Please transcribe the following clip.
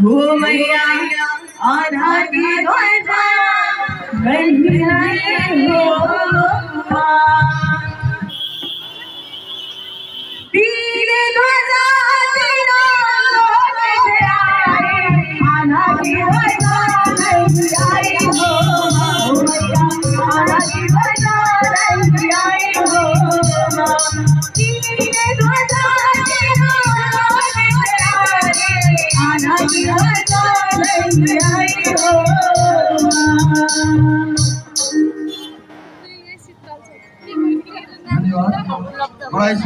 हो मैया आधा की ध्वजा गंधाई हो तीन ध्वजा तीनों लोक आए आधा की ध्वजा गंधाई हो मैया आधा की ध्वजा गंधाई हो तीन ध्वजा तीनों लोक आए आधा की ध्वजा गंधाई हो धन्यवाद.